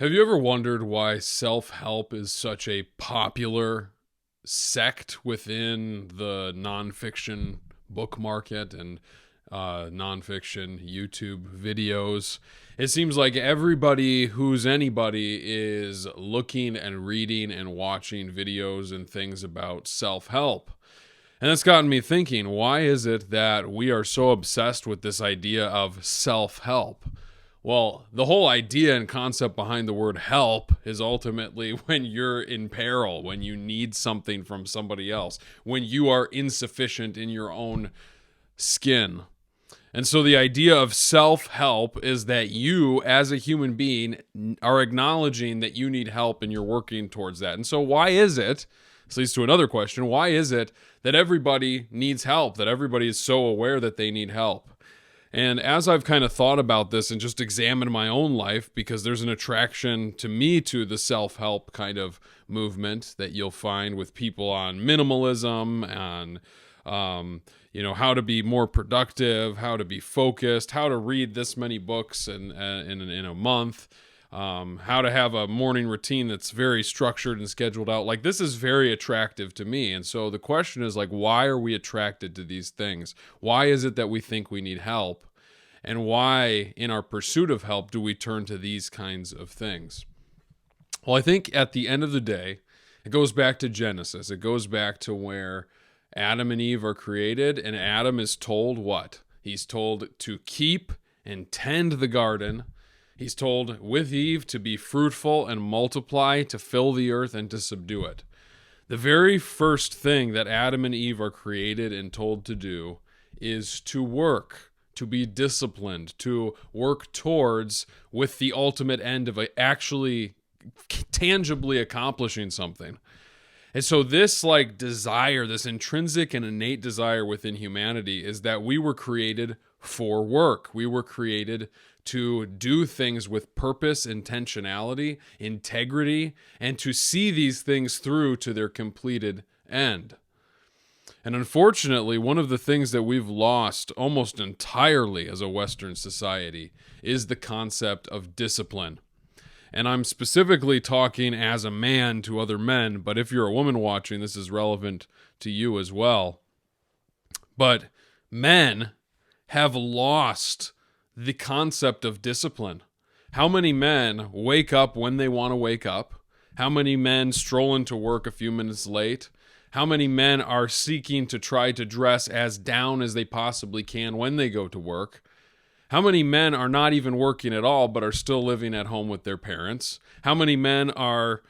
Have you ever wondered why self-help is such a popular sect within the nonfiction book market and nonfiction YouTube videos? It seems like everybody who's anybody is looking and reading and watching videos and things about self-help. And that's gotten me thinking, why is it that we are so obsessed with this idea of self-help? Well, the whole idea and concept behind the word help is ultimately when you're in peril, when you need something from somebody else, when you are insufficient in your own skin. And so the idea of self-help is that you, as a human being, are acknowledging that you need help and you're working towards that. And so why is it, this leads to another question, why is it that everybody needs help, that everybody is so aware that they need help? And as I've kind of thought about this and just examined my own life, because there's an attraction to me to the self-help kind of movement that you'll find with people on minimalism, on how to be more productive, how to be focused, how to read this many books in a month, how to have a morning routine that's very structured and scheduled out. Like, this is very attractive to me. And so the question is, like, why are we attracted to these things? Why is it that we think we need help? And why, in our pursuit of help, do we turn to these kinds of things? Well, I think at the end of the day, it goes back to Genesis. It goes back to where Adam and Eve are created, and Adam is told what? He's told to keep and tend the garden. He's told with Eve to be fruitful and multiply, to fill the earth and to subdue it. The very first thing that Adam and Eve are created and told to do is to work, to be disciplined, to work towards, with the ultimate end of actually tangibly accomplishing something. And so this desire, this intrinsic and innate desire within humanity is that we were created for work. We were created to do things with purpose, intentionality, integrity, and to see these things through to their completed end. And unfortunately, one of the things that we've lost almost entirely as a Western society is the concept of discipline. And I'm specifically talking as a man to other men, but if you're a woman watching, this is relevant to you as well. But men have lost the concept of discipline. How many men wake up when they want to wake up? How many men stroll into work a few minutes late? How many men are seeking to try to dress as down as they possibly can when they go to work? How many men are not even working at all but are still living at home with their parents? How many men are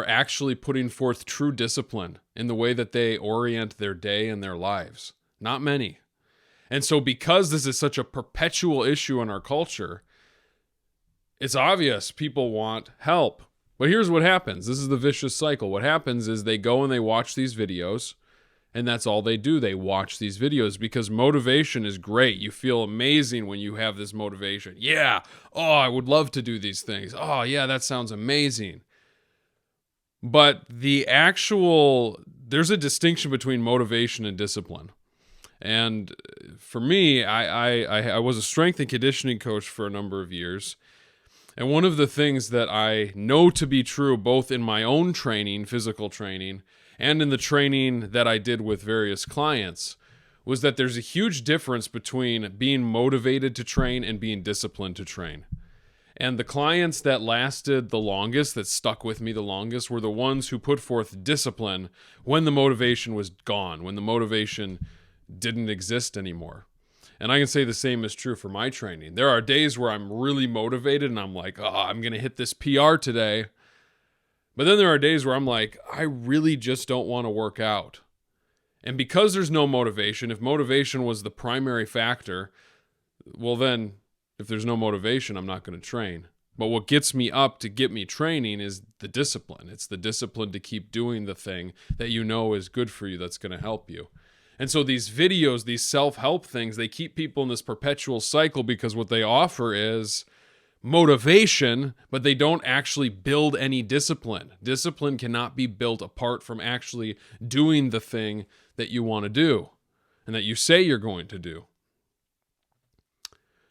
actually putting forth true discipline in the way that they orient their day and their lives? Not many. And so because this is such a perpetual issue in our culture, it's obvious people want help. But here's what happens. This is the vicious cycle. What happens is they go and they watch these videos, and that's all they do. They watch these videos because motivation is great. You feel amazing when you have this motivation. Yeah. Oh, I would love to do these things. Oh, yeah, that sounds amazing. But there's a distinction between motivation and discipline. And for me, I was a strength and conditioning coach for a number of years. And one of the things that I know to be true, both in my own training, physical training, and in the training that I did with various clients, was that there's a huge difference between being motivated to train and being disciplined to train. And the clients that lasted the longest, that stuck with me the longest, were the ones who put forth discipline when the motivation was gone, when the motivation didn't exist anymore. And I can say the same is true for my training. There are days where I'm really motivated and I'm like, I'm going to hit this PR today. But then there are days where I'm like, I really just don't want to work out. And because there's no motivation, if motivation was the primary factor, well then, if there's no motivation, I'm not going to train. But what gets me up to get me training is the discipline. It's the discipline to keep doing the thing that you know is good for you, that's going to help you. And so these videos, these self-help things, they keep people in this perpetual cycle because what they offer is motivation, but they don't actually build any discipline. Discipline cannot be built apart from actually doing the thing that you want to do and that you say you're going to do.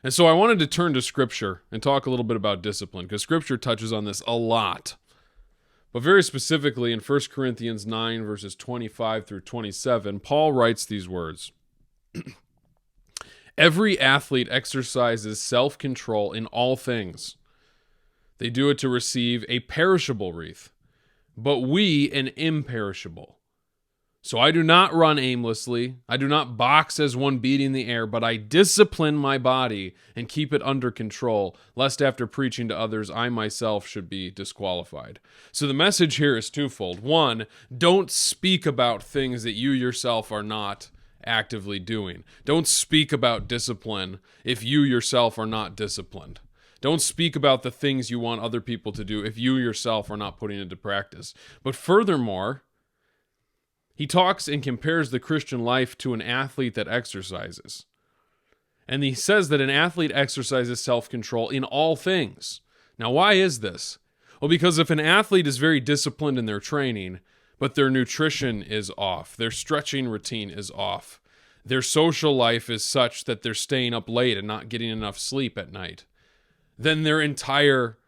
And so I wanted to turn to Scripture and talk a little bit about discipline, because Scripture touches on this a lot. But very specifically in 1 Corinthians 9, verses 25 through 27, Paul writes these words. Every athlete exercises self-control in all things. They do it to receive a perishable wreath, but we an imperishable. So I do not run aimlessly. I do not box as one beating the air, but I discipline my body and keep it under control, lest after preaching to others, I myself should be disqualified. So the message here is twofold. One, don't speak about things that you yourself are not actively doing. Don't speak about discipline if you yourself are not disciplined. Don't speak about the things you want other people to do if you yourself are not putting into practice. But furthermore, he talks and compares the Christian life to an athlete that exercises. And he says that an athlete exercises self-control in all things. Now, why is this? Well, because if an athlete is very disciplined in their training, but their nutrition is off, their stretching routine is off, their social life is such that they're staying up late and not getting enough sleep at night, then their entire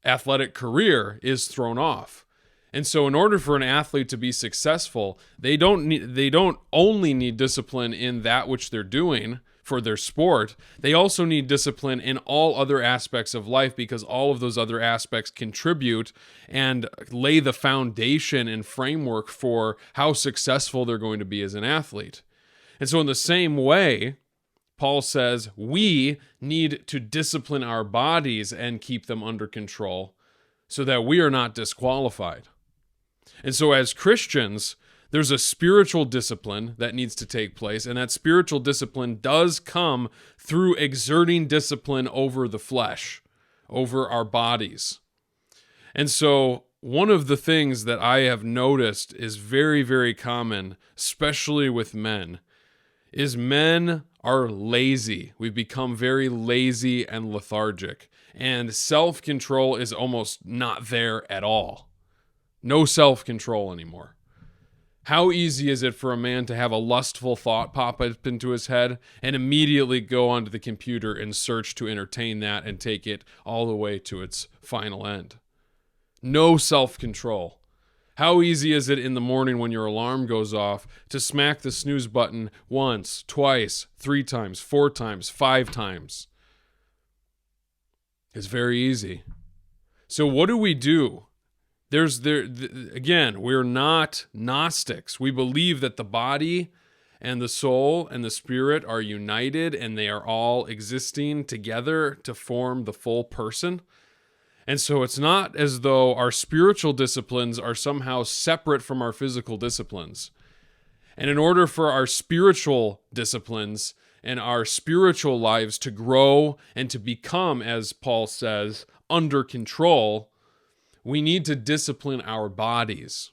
athletic career is thrown off. And so in order for an athlete to be successful, they don't only need discipline in that which they're doing for their sport, they also need discipline in all other aspects of life, because all of those other aspects contribute and lay the foundation and framework for how successful they're going to be as an athlete. And so in the same way, Paul says we need to discipline our bodies and keep them under control so that we are not disqualified. And so as Christians, there's a spiritual discipline that needs to take place, and that spiritual discipline does come through exerting discipline over the flesh, over our bodies. And so one of the things that I have noticed is very, very common, especially with men, is men are lazy. We've become very lazy and lethargic, and self-control is almost not there at all. No self-control anymore. How easy is it for a man to have a lustful thought pop up into his head and immediately go onto the computer and search to entertain that and take it all the way to its final end? No self-control. How easy is it in the morning when your alarm goes off to smack the snooze button once, twice, 3 times, 4 times, 5 times? It's very easy. So what do we do? Again, we're not Gnostics. We believe that the body and the soul and the spirit are united and they are all existing together to form the full person. And so it's not as though our spiritual disciplines are somehow separate from our physical disciplines. And in order for our spiritual disciplines and our spiritual lives to grow and to become, as Paul says, under control, we need to discipline our bodies.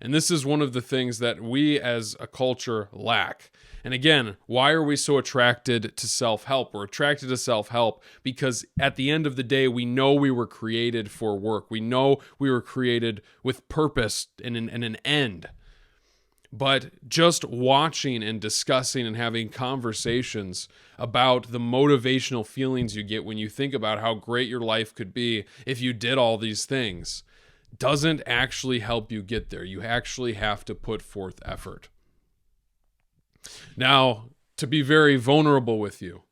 And this is one of the things that we as a culture lack. And again, why are we so attracted to self-help? We're attracted to self-help because at the end of the day, we know we were created for work. We know we were created with purpose and an end. But just watching and discussing and having conversations about the motivational feelings you get when you think about how great your life could be if you did all these things doesn't actually help you get there. You actually have to put forth effort. Now, to be very vulnerable with you,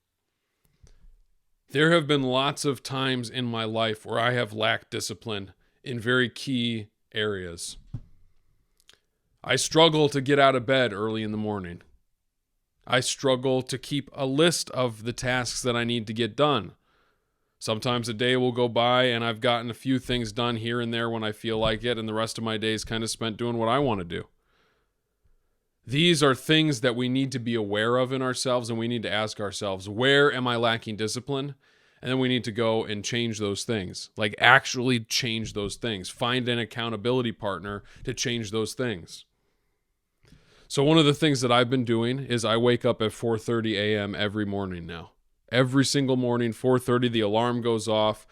there have been lots of times in my life where I have lacked discipline in very key areas. I struggle to get out of bed early in the morning. I struggle to keep a list of the tasks that I need to get done. Sometimes a day will go by and I've gotten a few things done here and there when I feel like it, and the rest of my day is kind of spent doing what I want to do. These are things that we need to be aware of in ourselves, and we need to ask ourselves, where am I lacking discipline? And then we need to go and change those things, like actually change those things. Find an accountability partner to change those things. So one of the things that I've been doing is I wake up at 4:30 a.m. every morning now. Every single morning, 4:30, the alarm goes off.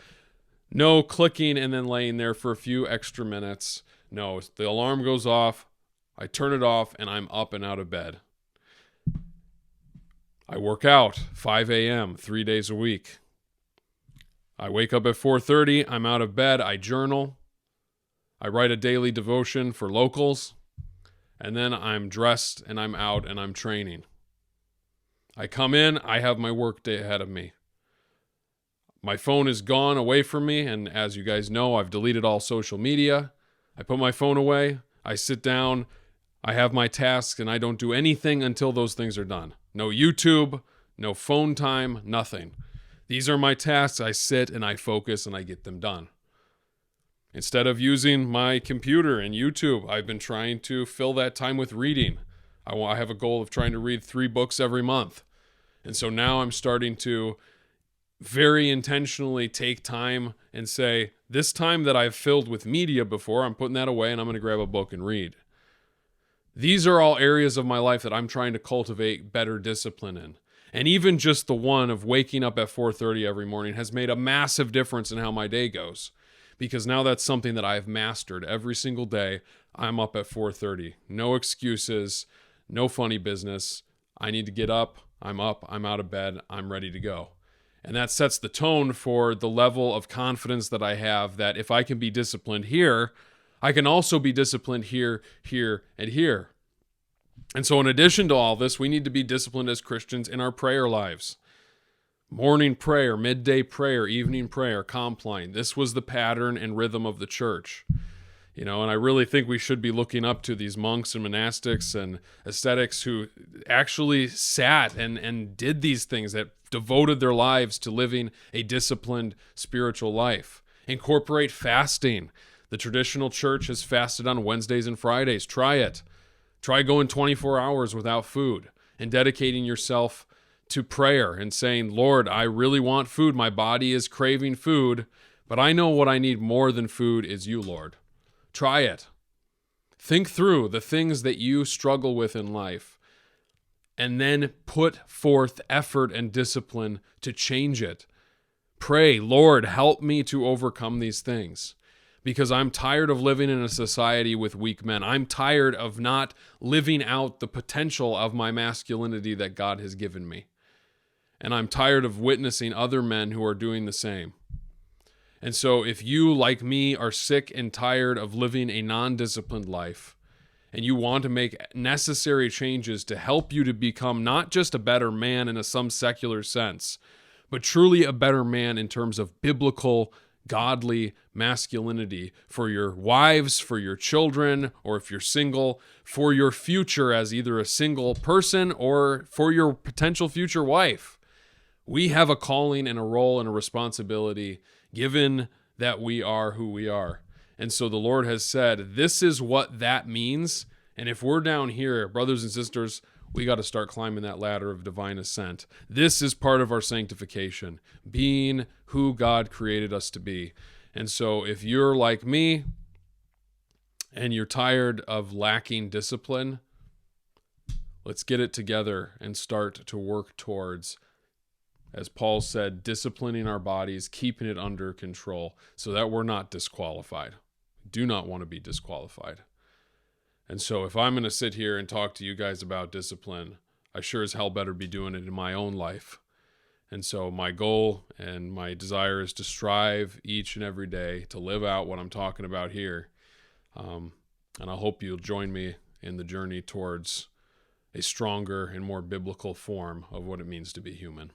No clicking and then laying there for a few extra minutes. No, the alarm goes off, I turn it off, and I'm up and out of bed. I work out 5 a.m. 3 days a week. I wake up at 4:30. I'm out of bed. I journal. I write a daily devotion for locals. And then I'm dressed and I'm out and I'm training. I come in. I have my work day ahead of me. My phone is gone away from me. And as you guys know, I've deleted all social media. I put my phone away. I sit down. I have my tasks and I don't do anything until those things are done. No YouTube, no phone time, nothing. These are my tasks. I sit and I focus and I get them done. Instead of using my computer and YouTube, I've been trying to fill that time with reading. I have a goal of trying to read 3 books every month. And so now I'm starting to very intentionally take time and say, this time that I've filled with media before, I'm putting that away and I'm going to grab a book and read. These are all areas of my life that I'm trying to cultivate better discipline in. And even just the one of waking up at 4:30 every morning has made a massive difference in how my day goes. Because now that's something that I've mastered. Every single day, I'm up at 4:30. No excuses, no funny business. I need to get up, I'm out of bed, I'm ready to go. And that sets the tone for the level of confidence that I have that if I can be disciplined here, I can also be disciplined here, here, and here. And so in addition to all this, we need to be disciplined as Christians in our prayer lives. Morning prayer, midday prayer, evening prayer, compline. This was the pattern and rhythm of the church. And I really think we should be looking up to these monks and monastics and ascetics who actually sat and did these things, that devoted their lives to living a disciplined spiritual life. Incorporate fasting. The traditional church has fasted on Wednesdays and Fridays. Try it. Try going 24 hours without food and dedicating yourself to prayer and saying, Lord, I really want food. My body is craving food, but I know what I need more than food is you, Lord. Try it. Think through the things that you struggle with in life and then put forth effort and discipline to change it. Pray, Lord, help me to overcome these things, because I'm tired of living in a society with weak men. I'm tired of not living out the potential of my masculinity that God has given me. And I'm tired of witnessing other men who are doing the same. And so if you, like me, are sick and tired of living a non-disciplined life, and you want to make necessary changes to help you to become not just a better man in some secular sense, but truly a better man in terms of biblical, godly masculinity for your wives, for your children, or if you're single, for your future as either a single person or for your potential future wife. We have a calling and a role and a responsibility given that we are who we are. And so the Lord has said, this is what that means. And if we're down here, brothers and sisters, we got to start climbing that ladder of divine ascent. This is part of our sanctification, being who God created us to be. And so if you're like me and you're tired of lacking discipline, let's get it together and start to work towards, as Paul said, disciplining our bodies, keeping it under control so that we're not disqualified. We do not want to be disqualified. And so if I'm going to sit here and talk to you guys about discipline, I sure as hell better be doing it in my own life. And so my goal and my desire is to strive each and every day to live out what I'm talking about here. And I hope you'll join me in the journey towards a stronger and more biblical form of what it means to be human.